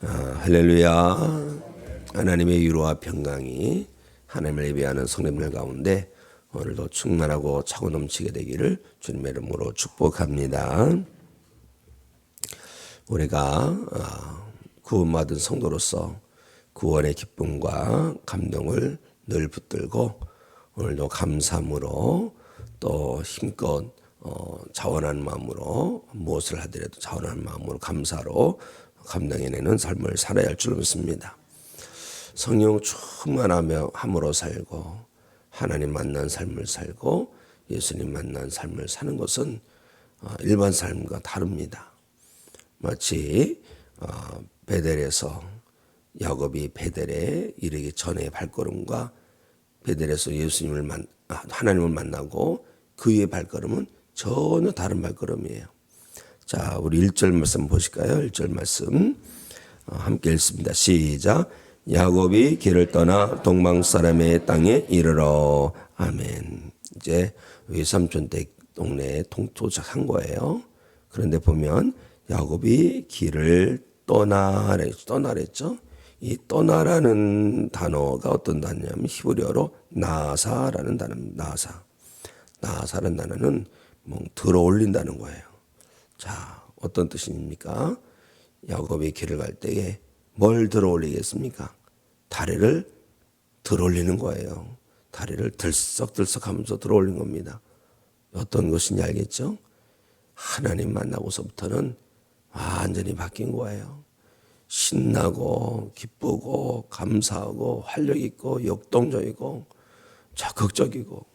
할렐루야. 하나님의 위로와 평강이 하나님을 예배하는 성도들 가운데 오늘도 충만하고 차고 넘치게 되기를 주님의 이름으로 축복합니다. 우리가 구원받은 성도로서 구원의 기쁨과 감동을 늘 붙들고 오늘도 감사함으로 또 힘껏 자원하는 마음으로 무엇을 하더라도 자원하는 마음으로 감사로 감당해내는 삶을 살아야 할 줄 믿습니다. 성령 충만함으로 살고 하나님 만난 삶을 살고 예수님 만난 삶을 사는 것은 일반 삶과 다릅니다. 마치 베델에서 야곱이 베델에 이르기 전의 발걸음과 베델에서 하나님을 만나고 그의 발걸음은 전혀 다른 발걸음이에요. 자, 우리 1절 말씀 보실까요? 1절 말씀 함께 읽습니다. 시작. 야곱이 길을 떠나 동방 사람의 땅에 이르러. 아멘. 이제 외삼촌 댁 동네에 도착한 거예요. 그런데 보면 야곱이 길을 떠나랬죠. 이 떠나라는 단어가 어떤 단어냐면 히브리어로 나사라는 단어입니다. 나사라는 단어는 들어 올린다는 거예요. 자, 어떤 뜻입니까? 야곱이 길을 갈 때에 뭘 들어 올리겠습니까? 다리를 들어 올리는 거예요. 다리를 들썩들썩 하면서 들어 올린 겁니다. 어떤 것인지 알겠죠? 하나님 만나고서부터는 완전히 바뀐 거예요. 신나고 기쁘고 감사하고 활력 있고 역동적이고 적극적이고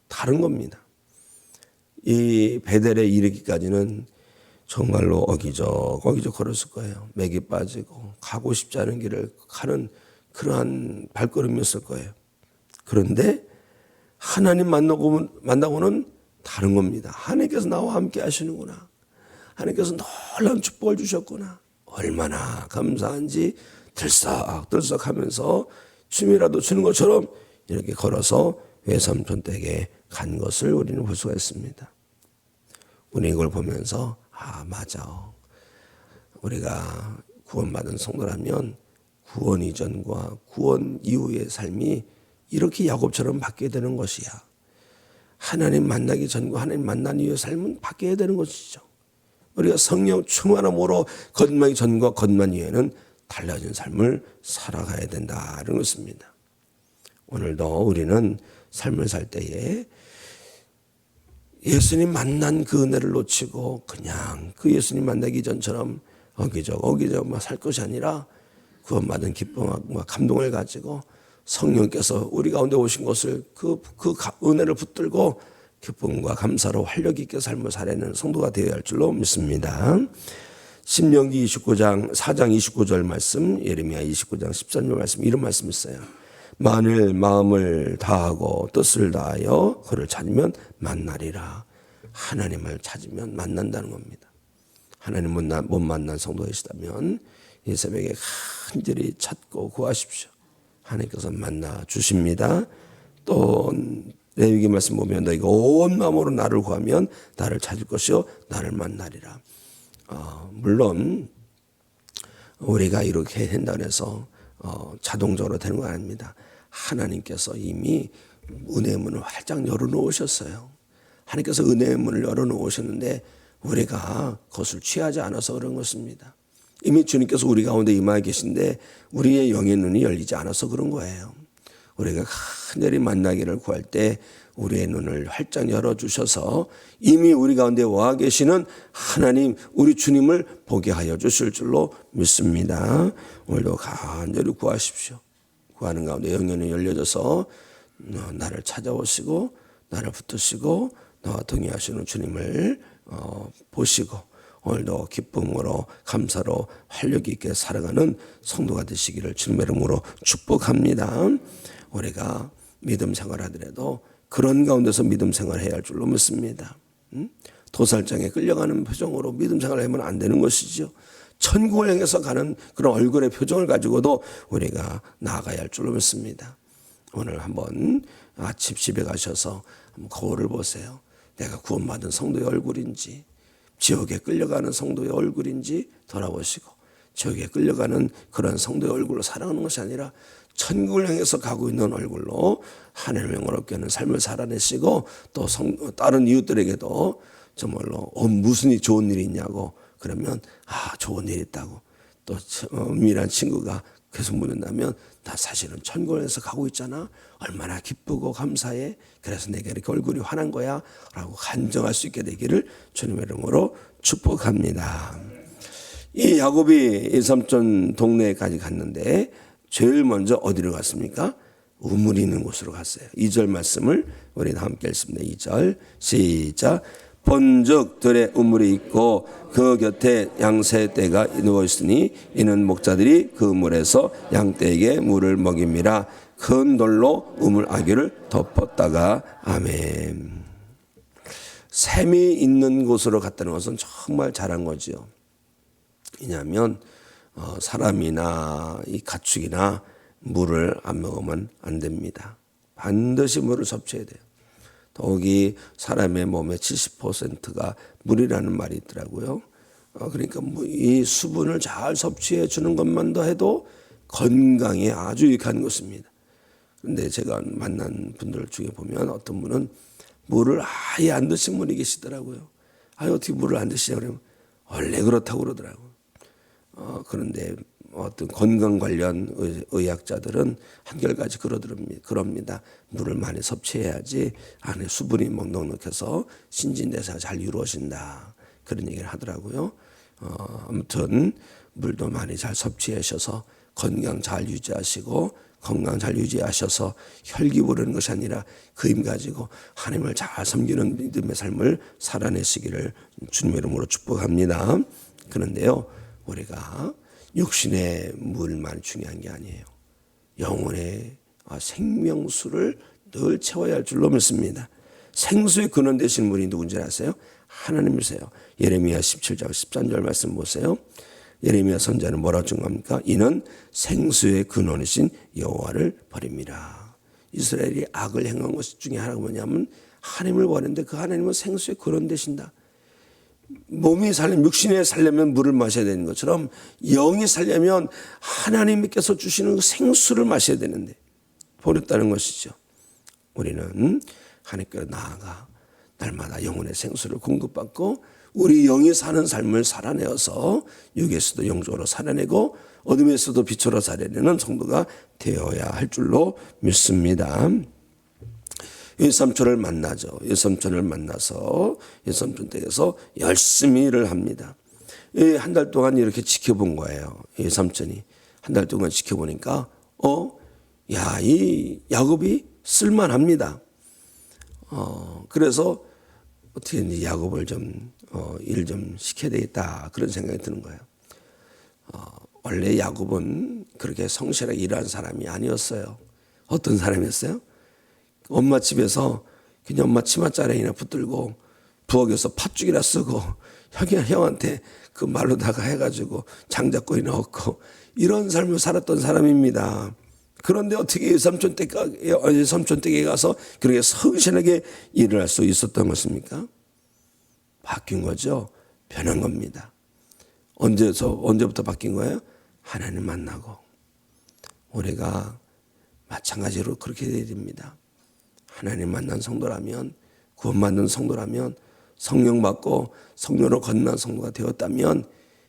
다른 겁니다. 이 베델에 이르기까지는 정말로 어기적 걸었을 거예요. 맥이 빠지고 가고 싶지 않은 길을 가는 그러한 발걸음이었을 거예요. 그런데 하나님 만나고는 다른 겁니다. 하나님께서 나와 함께 하시는구나. 하나님께서 놀라운 축복을 주셨구나. 얼마나 감사한지 들썩들썩 하면서 춤이라도 추는 것처럼 이렇게 걸어서 외삼촌 댁에 간 것을 우리는 볼 수가 있습니다. 우리 이걸 보면서 맞아. 우리가 구원받은 성도라면 구원 이전과 구원 이후의 삶이 이렇게 야곱처럼 바뀌어야 되는 것이야. 하나님 만나기 전과 하나님 만난 이후의 삶은 바뀌어야 되는 것이죠. 우리가 성령 충만함으로 거듭나기 전과 거듭난 이후에는 달라진 삶을 살아가야 된다는 것입니다. 오늘도 우리는 삶을 살 때에 예수님 만난 그 은혜를 놓치고 그냥 그 예수님 만나기 전처럼 어기적 살 것이 아니라 구원받은 기쁨과 감동을 가지고 성령께서 우리 가운데 오신 것을 그 은혜를 붙들고 기쁨과 감사로 활력 있게 삶을 살아내는 성도가 되어야 할 줄로 믿습니다. 신명기 29장 4장 29절 말씀, 예레미야 29장 13절 말씀, 이런 말씀이 있어요. 만일 마음을 다하고 뜻을 다하여 그를 찾으면 만나리라. 하나님을 찾으면 만난다는 겁니다. 하나님 못 만난 성도이시다면 이 새벽에 간절히 찾고 구하십시오. 하나님께서 만나 주십니다. 또 레위기 말씀 보면 너희가 온 마음으로 나를 구하면 나를 찾을 것이요 나를 만나리라. 물론 우리가 이렇게 한다고 해서 자동적으로 되는 건 아닙니다. 하나님께서 이미 은혜의 문을 활짝 열어놓으셨어요. 하나님께서 은혜의 문을 열어놓으셨는데 우리가 그것을 취하지 않아서 그런 것입니다. 이미 주님께서 우리 가운데 임하여 계신데 우리의 영의 눈이 열리지 않아서 그런 거예요. 우리가 간절히 만나기를 구할 때 우리의 눈을 활짝 열어주셔서 이미 우리 가운데 와 계시는 하나님 우리 주님을 보게 하여 주실 줄로 믿습니다. 오늘도 간절히 구하십시오. 구하는 가운데 영의 눈이 열려져서 나를 찾아오시고 나를 붙드시고 나와 동의하시는 주님을 보시고 오늘도 기쁨으로 감사로 활력 있게 살아가는 성도가 되시기를 주님의 이름으로 축복합니다. 우리가 믿음 생활하더라도 그런 가운데서 믿음 생활해야 할 줄로 믿습니다. 도살장에 끌려가는 표정으로 믿음 생활을 하면 안 되는 것이죠. 천국을 향해서 가는 그런 얼굴의 표정을 가지고도 우리가 나아가야 할 줄로 믿습니다. 오늘 한번 아침 집에 가셔서 한번 거울을 보세요. 내가 구원받은 성도의 얼굴인지 지옥에 끌려가는 성도의 얼굴인지 돌아보시고 지옥에 끌려가는 그런 성도의 얼굴로 살아가는 것이 아니라 천국을 향해서 가고 있는 얼굴로 하나님을 영원롭게 하는 삶을 살아내시고 또 다른 이웃들에게도 정말로 무슨 좋은 일이 있냐고 그러면 좋은 일이 있다고 또 은밀한 친구가 계속 묻는다면 나 사실은 천국에서 가고 있잖아. 얼마나 기쁘고 감사해. 그래서 내가 이렇게 얼굴이 환한 거야 라고 간증할 수 있게 되기를 주님의 이름으로 축복합니다. 이 야곱이 이 삼촌 동네까지 갔는데 제일 먼저 어디로 갔습니까? 우물이 있는 곳으로 갔어요. 2절 말씀을 우리 다 함께 읽습니다. 2절 시작. 본즉 들에 우물이 있고 그 곁에 양새 떼가 누워 있으니 이는 목자들이 그 물에서 양떼에게 물을 먹임이라. 큰 돌로 우물 아귀를 덮었다가 아멘. 샘이 있는 곳으로 갔다는 것은 정말 잘한 거지요. 왜냐하면 사람이나 이 가축이나 물을 안 먹으면 안 됩니다. 반드시 물을 섭취해야 돼요. 더욱이 사람의 몸의 70%가 물이라는 말이 있더라고요. 그러니까 이 수분을 잘 섭취해 주는 것만도 해도 건강에 아주 유익한 것입니다. 그런데 제가 만난 분들 중에 보면 어떤 분은 물을 아예 안 드신 분이 계시더라고요. 어떻게 물을 안 드시냐고 그러면 원래 그렇다고 그러더라고요. 그런데 어떤 건강 관련 의학자들은 한결같이 그럽니다. 물을 많이 섭취해야지 안에 수분이 넉넉해서 신진대사가 잘 이루어진다. 그런 얘기를 하더라고요. 아무튼 물도 많이 잘 섭취하셔서 건강 잘 유지하시고 건강 잘 유지하셔서 혈기 부르는 것이 아니라 그 힘 가지고 하나님을 잘 섬기는 믿음의 삶을 살아내시기를 주님의 이름으로 축복합니다. 그런데요, 우리가 육신의 물만 중요한 게 아니에요. 영혼의 생명수를 늘 채워야 할 줄로 믿습니다. 생수의 근원 되신 분이 누군지 아세요? 하나님이세요. 예레미야 17장 13절 말씀 보세요. 예레미야 선지자는 뭐라고 증거합니까? 이는 생수의 근원이신 여호와를 버립니다. 이스라엘이 악을 행한 것 중에 하나가 뭐냐면 하나님을 버렸는데 그 하나님은 생수의 근원 되신다. 몸이 살려면 육신에 살려면 물을 마셔야 되는 것처럼 영이 살려면 하나님께서 주시는 그 생수를 마셔야 되는데 버렸다는 것이죠. 우리는 하나님께로 나아가 날마다 영혼의 생수를 공급받고 우리 영이 사는 삶을 살아내어서 육에서도 영적으로 살아내고 어둠에서도 빛으로 살아내는 성도가 되어야 할 줄로 믿습니다. 일삼촌을 만나죠. 일삼촌을 만나서 일삼촌 댁에서 열심히 일을 합니다. 한 달 동안 이렇게 지켜본 거예요. 일삼촌이 한 달 동안 지켜보니까 이 야곱이 쓸만합니다. 그래서 어떻게 야곱을 일 좀 시켜야 되겠다 그런 생각이 드는 거예요. 원래 야곱은 그렇게 성실하게 일하는 사람이 아니었어요. 어떤 사람이었어요? 엄마 집에서 그냥 엄마 치맛자락이나 붙들고 부엌에서 팥죽이나 쓰고 형한테 그 말로다가 해가지고 장작고이나 얻고 이런 삶을 살았던 사람입니다. 그런데 어떻게 삼촌 댁에 가서 그렇게 성실하게 일을 할 수 있었던 것입니까? 바뀐 거죠. 변한 겁니다. 언제부터 바뀐 거예요? 하나님 만나고. 우리가 마찬가지로 그렇게 돼야 됩니다. 하나님 만난 성도라면, 구원받는 성도라면, 성령 받고 성령으로 건넌 성도가 되었다면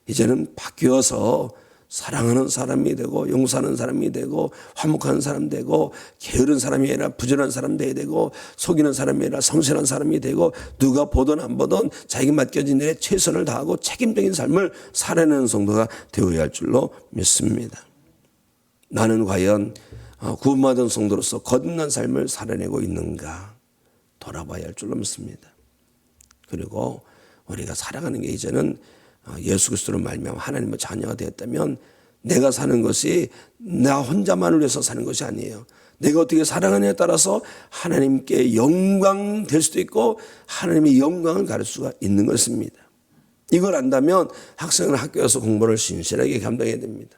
이제는 바뀌어서 사랑하는 사람이 되고 용서하는 사람이 되고 화목한 사람 되고 게으른 사람이 아니라 부지런한 사람 되어야 되고 속이는 사람이 아니라 성실한 사람이 되고 누가 보든 안 보든 자기가 맡겨진 일에 최선을 다하고 책임적인 삶을 살아내는 성도가 되어야 할 줄로 믿습니다. 나는 과연 구원받은 성도로서 거듭난 삶을 살아내고 있는가 돌아봐야 할 줄로 믿습니다. 그리고 우리가 살아가는 게 이제는 예수 그리스도로 말미암아 하나님의 자녀가 되었다면 내가 사는 것이 나 혼자만을 위해서 사는 것이 아니에요. 내가 어떻게 살아가느냐에 따라서 하나님께 영광 될 수도 있고 하나님의 영광을 가릴 수가 있는 것입니다. 이걸 안다면 학생은 학교에서 공부를 신실하게 감당해야 됩니다.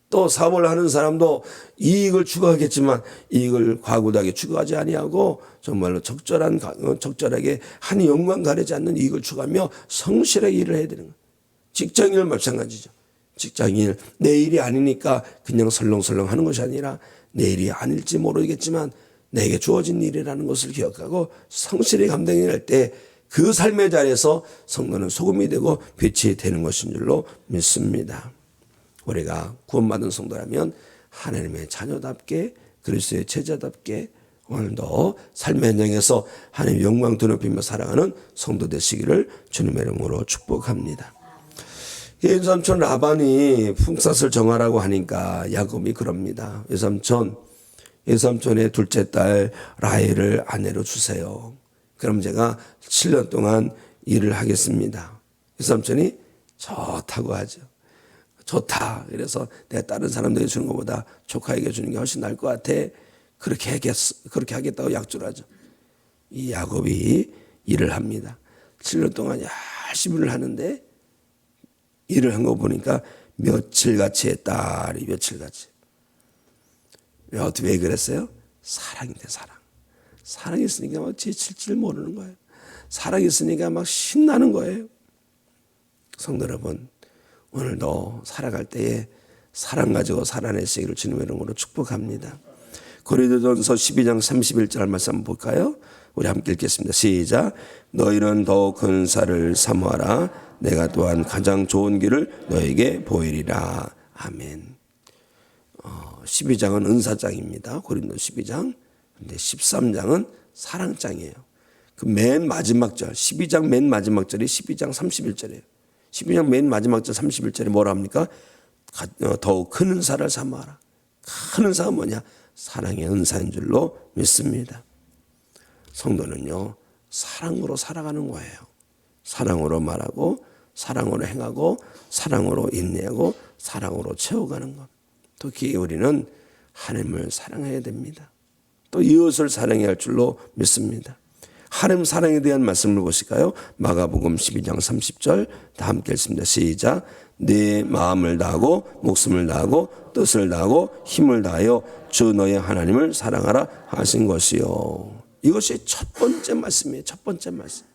또 사업을 하는 사람도 이익을 추구하겠지만 이익을 과도하게 추구하지 아니하고 정말로 적절하게 한 영광 가리지 않는 이익을 추구하며 성실하게 일을 해야 되는 거예요. 직장인은 마찬가지죠. 직장일, 내일이 아니니까 그냥 설렁설렁 하는 것이 아니라 내일이 아닐지 모르겠지만 내게 주어진 일이라는 것을 기억하고 성실히 감당해낼 때 그 삶의 자리에서 성도는 소금이 되고 빛이 되는 것인 줄로 믿습니다. 우리가 구원받은 성도라면 하나님의 자녀답게 그리스도의 제자답게 오늘도 삶의 현장에서 하나님의 영광 드높이며 살아가는 성도 되시기를 주님의 이름으로 축복합니다. 외삼촌 라반이 품삯을 정하라고 하니까 야곱이 그럽니다. 외삼촌의 둘째 딸 라헬을 아내로 주세요. 그럼 제가 7년 동안 일을 하겠습니다. 외삼촌이 좋다고 하죠. 좋다. 그래서 내가 다른 사람들에게 주는 것보다 조카에게 주는 게 훨씬 나을 것 같아. 그렇게 하겠다고 약조를 하죠. 이 야곱이 일을 합니다. 7년 동안 열심히 일을 하는데 일을 한 거 보니까 며칠같이 딸이 며칠같이. 왜 그랬어요? 사랑인데 사랑. 사랑이 있으니까 막 지칠 줄 모르는 거예요. 사랑이 있으니까 막 신나는 거예요. 성도 여러분, 오늘도 살아갈 때에 사랑 가지고 살아내시기를 주님의 이름으로 축복합니다. 고린도전서 12장 31절 말씀 한번 볼까요? 우리 함께 읽겠습니다. 시작. 너희는 더욱 큰 은사를 사모하라. 내가 또한 가장 좋은 길을 너에게 보이리라. 아멘. 12장은 은사장입니다. 고린도 12장. 근데 13장은 사랑장이에요. 그 맨 마지막 절, 12장 맨 마지막 절이 12장 31절이에요. 12장 맨 마지막 절 31절에 뭐라 합니까? 더욱 큰 은사를 사모하라. 큰 은사가 뭐냐? 사랑의 은사인 줄로 믿습니다. 성도는요, 사랑으로 살아가는 거예요. 사랑으로 말하고, 사랑으로 행하고, 사랑으로 인내하고, 사랑으로 채워가는 것. 특히 우리는 하나님을 사랑해야 됩니다. 또 이웃을 사랑해야 할 줄로 믿습니다. 하나님 사랑에 대한 말씀을 보실까요? 마가복음 12장 30절 다 함께 읽습니다. 시작. 네 마음을 다하고 목숨을 다하고 뜻을 다하고 힘을 다하여 주 너의 하나님을 사랑하라 하신 것이요. 이것이 첫 번째 말씀이에요. 첫 번째 말씀.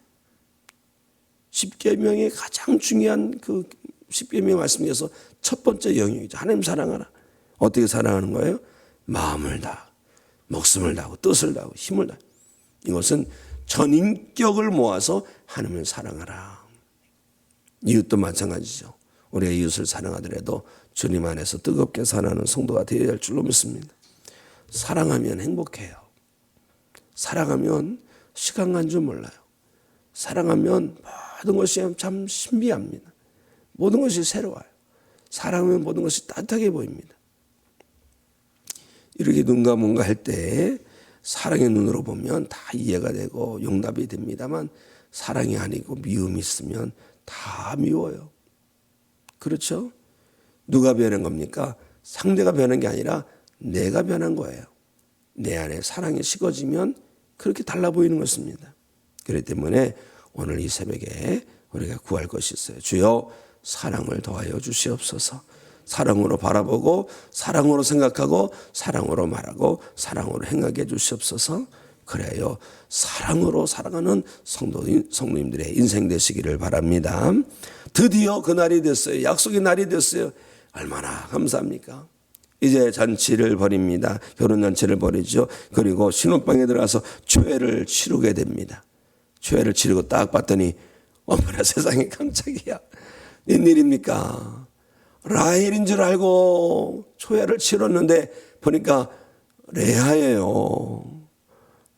십계명의 가장 중요한 그 십계명 말씀 중에서 첫 번째 영역이죠. 하나님 사랑하라. 어떻게 사랑하는 거예요? 마음을 다, 목숨을 다하고 뜻을 다하고 힘을 다. 이것은 전인격을 모아서 하나님을 사랑하라. 이웃도 마찬가지죠. 우리가 이웃을 사랑하더라도 주님 안에서 뜨겁게 사랑하는 성도가 되어야 할 줄로 믿습니다. 사랑하면 행복해요. 사랑하면 시간 간 줄 몰라요. 사랑하면 모든 것이 참 신비합니다. 모든 것이 새로워요. 사랑하면 모든 것이 따뜻하게 보입니다. 이렇게 누군가 뭔가 할 때 사랑의 눈으로 보면 다 이해가 되고 용납이 됩니다만 사랑이 아니고 미움이 있으면 다 미워요. 그렇죠? 누가 변한 겁니까? 상대가 변한 게 아니라 내가 변한 거예요. 내 안에 사랑이 식어지면 그렇게 달라 보이는 것입니다. 그렇기 때문에 오늘 이 새벽에 우리가 구할 것이 있어요. 주여 사랑을 더하여 주시옵소서. 사랑으로 바라보고 사랑으로 생각하고 사랑으로 말하고 사랑으로 행하게 해 주시옵소서. 그래요. 사랑으로 살아가는 성도님들의 인생 되시기를 바랍니다. 드디어 그날이 됐어요. 약속의 날이 됐어요. 얼마나 감사합니까? 이제 잔치를 벌입니다. 결혼잔치를 벌이죠. 그리고 신혼방에 들어가서 초회를 치르게 됩니다. 초회를 치르고 딱 봤더니 어머나 세상에 깜짝이야. 웬일입니까? 라헬인 줄 알고 초회를 치렀는데 보니까 레아예요.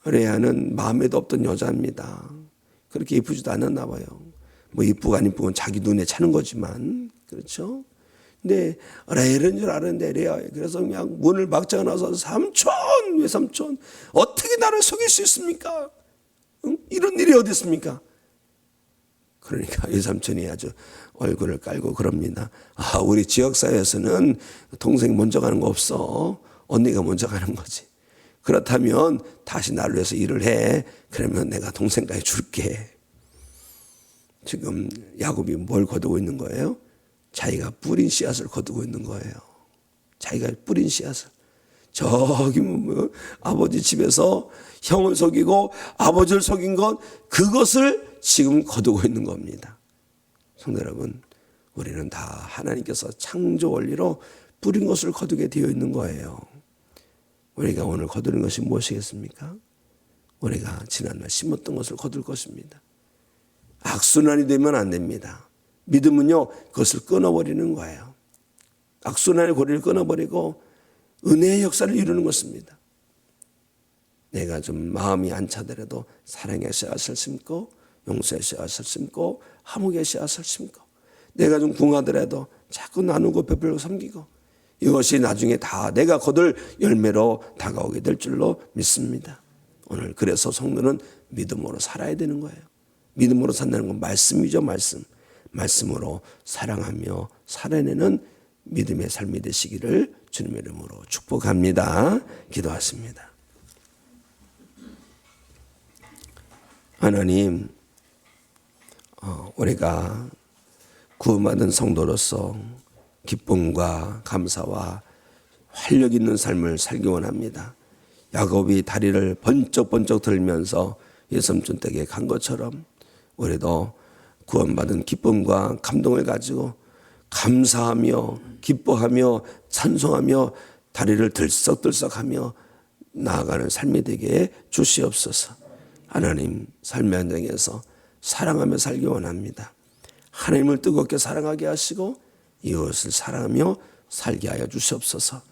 레아는 마음에도 없던 여자입니다. 그렇게 이쁘지도 않았나 봐요. 뭐 이쁘고 안 이쁘고 자기 눈에 차는 거지만 그렇죠. 근데 레아인 줄 알았는데 레아. 그래서 그냥 문을 막자고 나서 삼촌 외삼촌 어떻게 나를 속일 수 있습니까? 응? 이런 일이 어디 있습니까? 그러니까 외삼촌이 아주 얼굴을 깔고 그럽니다. 아, 우리 지역사회에서는 동생 먼저 가는 거 없어. 언니가 먼저 가는 거지. 그렇다면 다시 나를 위해서 일을 해. 그러면 내가 동생까지 줄게. 지금 야곱이 뭘 거두고 있는 거예요? 자기가 뿌린 씨앗을 거두고 있는 거예요. 자기가 뿌린 씨앗을. 저기 뭐 아버지 집에서 형을 속이고 아버지를 속인 것 그것을 지금 거두고 있는 겁니다. 성도 여러분, 우리는 다 하나님께서 창조 원리로 뿌린 것을 거두게 되어 있는 거예요. 우리가 오늘 거두는 것이 무엇이겠습니까? 우리가 지난날 심었던 것을 거둘 것입니다. 악순환이 되면 안 됩니다. 믿음은요, 그것을 끊어버리는 거예요. 악순환의 고리를 끊어버리고 은혜의 역사를 이루는 것입니다. 내가 좀 마음이 안 차더라도 사랑의 씨앗을 심고 용서의 씨앗을 심고 화목의 씨앗을 심고, 내가 좀 궁하더라도 자꾸 나누고 베풀고 섬기고, 이것이 나중에 다 내가 거둘 열매로 다가오게 될 줄로 믿습니다. 오늘 그래서 성도는 믿음으로 살아야 되는 거예요. 믿음으로 산다는 건 말씀이죠. 말씀으로 사랑하며 살아내는 믿음의 삶이 되시기를 주님의 이름으로 축복합니다. 기도하십니다. 하나님, 우리가 구원받은 성도로서 기쁨과 감사와 활력 있는 삶을 살기 원합니다. 야곱이 다리를 번쩍번쩍 들면서 예삼촌 댁에 간 것처럼 우리도 구원받은 기쁨과 감동을 가지고 감사하며 기뻐하며 찬송하며 다리를 들썩들썩하며 나아가는 삶이 되게 주시옵소서. 하나님, 삶의 현장에서 사랑하며 살기 원합니다. 하나님을 뜨겁게 사랑하게 하시고 이웃을 사랑하며 살게 하여 주시옵소서.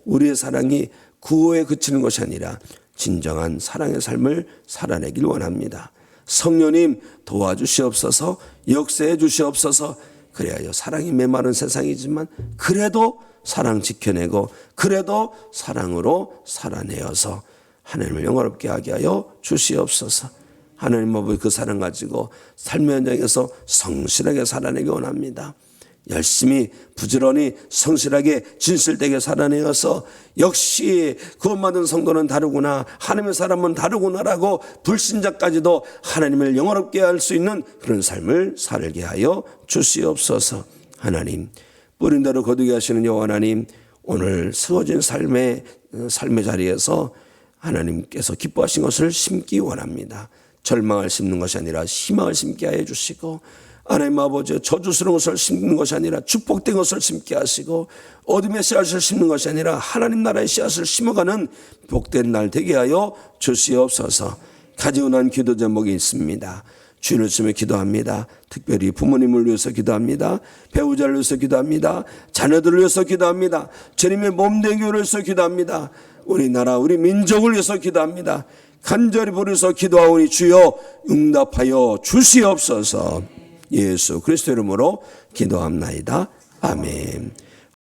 우리의 사랑이 구호에 그치는 것이 아니라 진정한 사랑의 삶을 살아내길 원합니다. 성령님 도와주시옵소서, 역사해 주시옵소서. 그래야 사랑이 메마른 세상이지만 그래도 사랑 지켜내고 그래도 사랑으로 살아내어서 하나님을 영화롭게 하게 하여 주시옵소서. 하나님 아버지, 그 사랑 가지고 삶의 현장에서 성실하게 살아내기 원합니다. 열심히 부지런히 성실하게 진실되게 살아내어서 역시 구원받은 성도는 다르구나, 하나님의 사람은 다르구나라고 불신자까지도 하나님을 영화롭게 할 수 있는 그런 삶을 살게 하여 주시옵소서. 하나님, 뿌린 대로 거두게 하시는 여호와 하나님, 오늘 세워진 삶의 자리에서 하나님께서 기뻐하신 것을 심기 원합니다. 절망을 심는 것이 아니라 희망을 심게 하여 주시고, 하나님 아버지, 저주스러운 것을 심는 것이 아니라 축복된 것을 심게 하시고, 어둠의 씨앗을 심는 것이 아니라 하나님 나라의 씨앗을 심어가는 복된 날 되게 하여 주시옵소서. 가지고 난 기도 제목이 있습니다. 주님을 주며 기도합니다. 특별히 부모님을 위해서 기도합니다. 배우자를 위해서 기도합니다. 자녀들을 위해서 기도합니다. 주님의 몸된 교회를 위해서 기도합니다. 우리나라 우리 민족을 위해서 기도합니다. 간절히 부르짖어 기도하오니 주여 응답하여 주시옵소서. 예수 그리스도 이름으로 기도합나이다. 아멘.